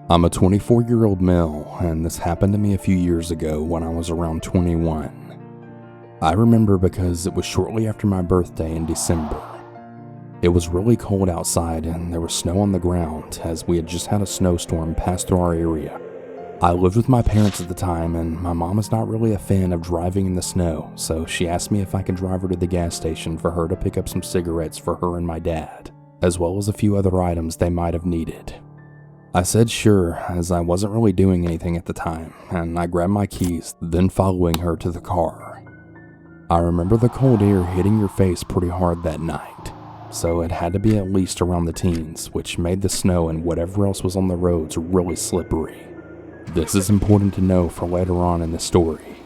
I'm a 24-year-old male, and this happened to me a few years ago when I was around 21. I remember because it was shortly after my birthday in December. It was really cold outside and there was snow on the ground as we had just had a snowstorm pass through our area. I lived with my parents at the time, and my mom is not really a fan of driving in the snow, so she asked me if I could drive her to the gas station for her to pick up some cigarettes for her and my dad, as well as a few other items they might have needed. I said sure, as I wasn't really doing anything at the time, and I grabbed my keys, then following her to the car. I remember the cold air hitting your face pretty hard that night, so it had to be at least around the teens, which made the snow and whatever else was on the roads really slippery. This is important to know for later on in the story.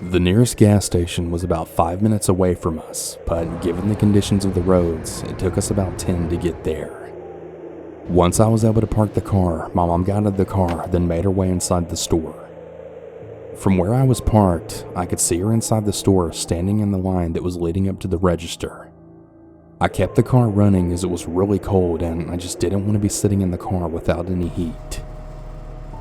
The nearest gas station was about 5 minutes away from us, but given the conditions of the roads, it took us about 10 to get there. Once I was able to park the car, my mom got out of the car, then made her way inside the store. From where I was parked, I could see her inside the store standing in the line that was leading up to the register. I kept the car running as it was really cold and I just didn't want to be sitting in the car without any heat.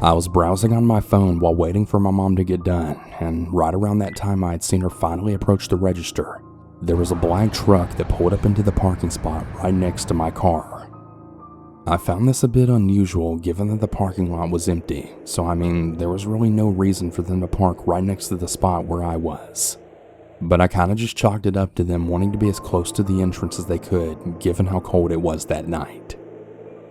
I was browsing on my phone while waiting for my mom to get done, and right around that time I had seen her finally approach the register. There was a black truck that pulled up into the parking spot right next to my car. I found this a bit unusual given that the parking lot was empty, so there was really no reason for them to park right next to the spot where I was. But I kinda just chalked it up to them wanting to be as close to the entrance as they could, given how cold it was that night.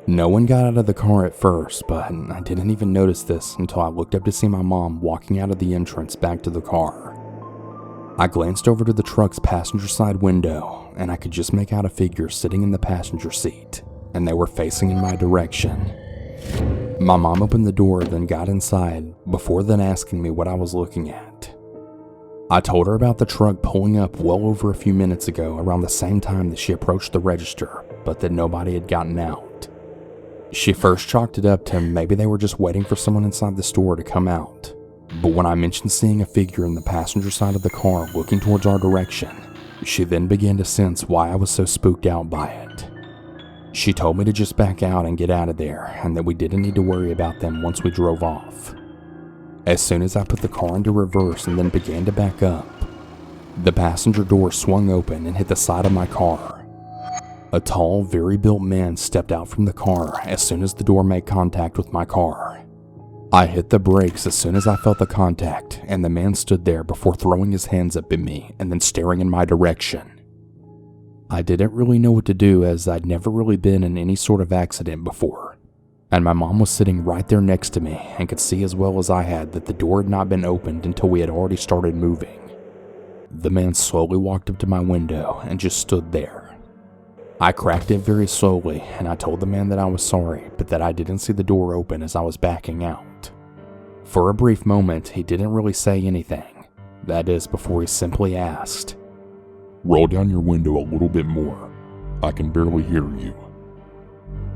No one got out of the car at first, but I didn't even notice this until I looked up to see my mom walking out of the entrance back to the car. I glanced over to the truck's passenger side window, and I could just make out a figure sitting in the passenger seat, and they were facing in my direction. My mom opened the door, then got inside, before then asking me what I was looking at. I told her about the truck pulling up well over a few minutes ago around the same time that she approached the register, but that nobody had gotten out. She first chalked it up to maybe they were just waiting for someone inside the store to come out, but when I mentioned seeing a figure in the passenger side of the car looking towards our direction, she then began to sense why I was so spooked out by it. She told me to just back out and get out of there, and that we didn't need to worry about them once we drove off. As soon as I put the car into reverse and then began to back up, the passenger door swung open and hit the side of my car. A tall, very built man stepped out from the car as soon as the door made contact with my car. I hit the brakes as soon as I felt the contact, and the man stood there before throwing his hands up at me and then staring in my direction. I didn't really know what to do as I'd never really been in any sort of accident before, and my mom was sitting right there next to me and could see as well as I had that the door had not been opened until we had already started moving. The man slowly walked up to my window and just stood there. I cracked it very slowly, and I told the man that I was sorry, but that I didn't see the door open as I was backing out. For a brief moment, he didn't really say anything. That is, before he simply asked, "Roll down your window a little bit more. I can barely hear you."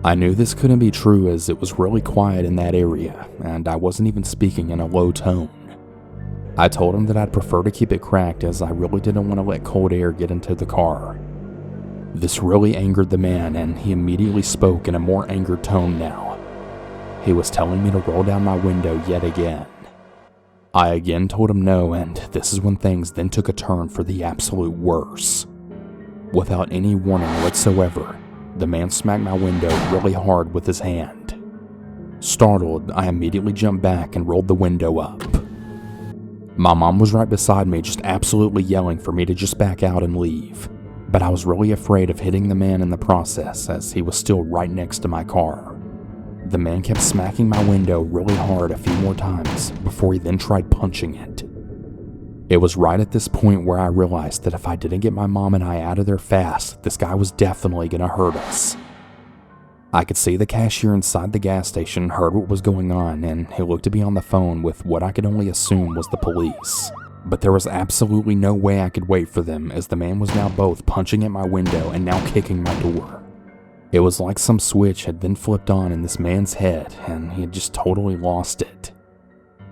I knew this couldn't be true as it was really quiet in that area, and I wasn't even speaking in a low tone. I told him that I'd prefer to keep it cracked as I really didn't want to let cold air get into the car. This really angered the man, and he immediately spoke in a more angered tone now. He was telling me to roll down my window yet again. I again told him no, and this is when things then took a turn for the absolute worse. Without any warning whatsoever, the man smacked my window really hard with his hand. Startled, I immediately jumped back and rolled the window up. My mom was right beside me, just absolutely yelling for me to just back out and leave. But I was really afraid of hitting the man in the process as he was still right next to my car. The man kept smacking my window really hard a few more times before he then tried punching it. It was right at this point where I realized that if I didn't get my mom and I out of there fast, this guy was definitely gonna hurt us. I could see the cashier inside the gas station heard what was going on, and he looked to be on the phone with what I could only assume was the police. But there was absolutely no way I could wait for them as the man was now both punching at my window and now kicking my door. It was like some switch had then flipped on in this man's head and he had just totally lost it.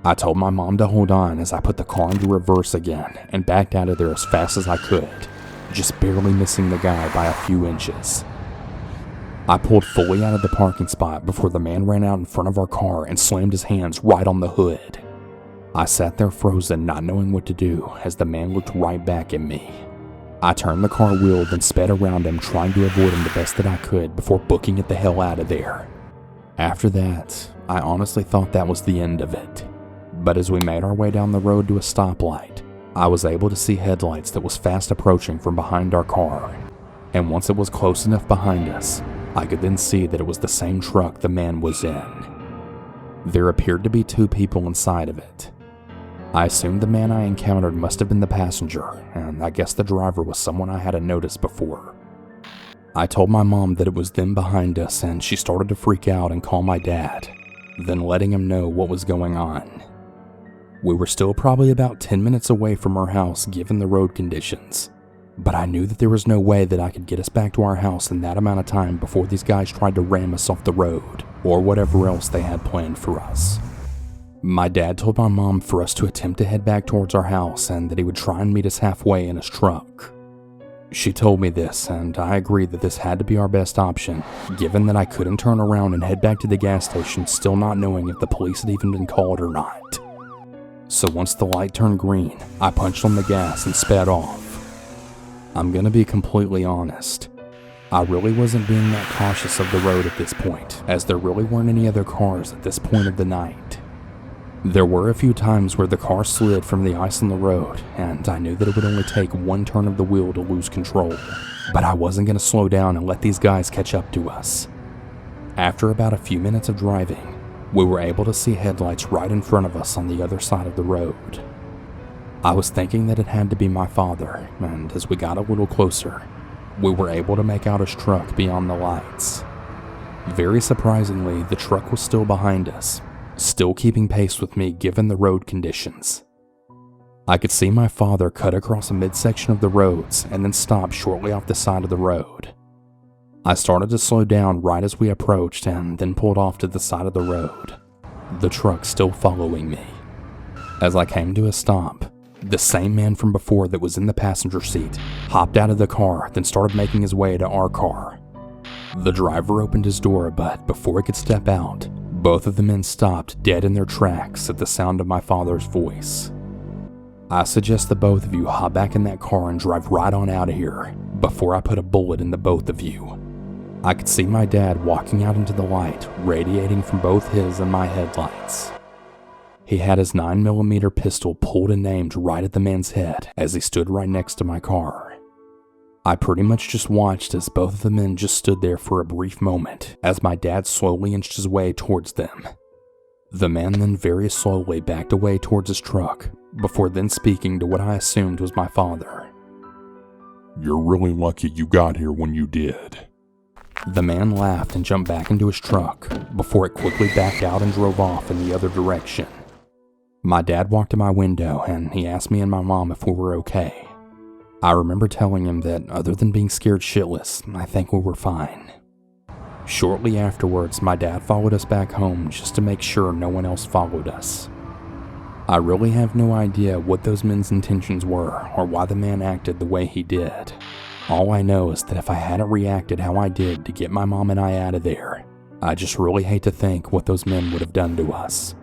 I told my mom to hold on as I put the car into reverse again and backed out of there as fast as I could, just barely missing the guy by a few inches. I pulled fully out of the parking spot before the man ran out in front of our car and slammed his hands right on the hood. I sat there frozen, not knowing what to do, as the man looked right back at me. I turned the car wheel, then sped around him, trying to avoid him the best that I could before booking it the hell out of there. After that, I honestly thought that was the end of it. But as we made our way down the road to a stoplight, I was able to see headlights that was fast approaching from behind our car. And once it was close enough behind us, I could then see that it was the same truck the man was in. There appeared to be 2 people inside of it. I assumed the man I encountered must have been the passenger, and I guess the driver was someone I hadn't noticed before. I told my mom that it was them behind us, and she started to freak out and call my dad, then letting him know what was going on. We were still probably about 10 minutes away from our house given the road conditions, but I knew that there was no way that I could get us back to our house in that amount of time before these guys tried to ram us off the road, or whatever else they had planned for us. My dad told my mom for us to attempt to head back towards our house and that he would try and meet us halfway in his truck. She told me this, and I agreed that this had to be our best option, given that I couldn't turn around and head back to the gas station still not knowing if the police had even been called or not. So once the light turned green, I punched on the gas and sped off. I'm gonna be completely honest. I really wasn't being that cautious of the road at this point, as there really weren't any other cars at this point of the night. There were a few times where the car slid from the ice on the road, and I knew that it would only take one turn of the wheel to lose control, but I wasn't going to slow down and let these guys catch up to us. After about a few minutes of driving, we were able to see headlights right in front of us on the other side of the road. I was thinking that it had to be my father, and as we got a little closer, we were able to make out his truck beyond the lights. Very surprisingly, the truck was still behind us, still keeping pace with me given the road conditions. I could see my father cut across a midsection of the roads and then stop shortly off the side of the road. I started to slow down right as we approached and then pulled off to the side of the road, the truck still following me. As I came to a stop, the same man from before that was in the passenger seat hopped out of the car, then started making his way to our car. The driver opened his door, but before he could step out, both of the men stopped dead in their tracks at the sound of my father's voice. I suggest that both of you hop back in that car and drive right on out of here before I put a bullet in the both of you. I could see my dad walking out into the light, radiating from both his and my headlights. He had his 9mm pistol pulled and aimed right at the man's head as he stood right next to my car. I pretty much just watched as both of the men just stood there for a brief moment as my dad slowly inched his way towards them. The man then very slowly backed away towards his truck before then speaking to what I assumed was my father. You're really lucky you got here when you did. The man laughed and jumped back into his truck before it quickly backed out and drove off in the other direction. My dad walked to my window and he asked me and my mom if we were okay. I remember telling him that other than being scared shitless, I think we were fine. Shortly afterwards, my dad followed us back home just to make sure no one else followed us. I really have no idea what those men's intentions were or why the man acted the way he did. All I know is that if I hadn't reacted how I did to get my mom and I out of there, I just really hate to think what those men would have done to us.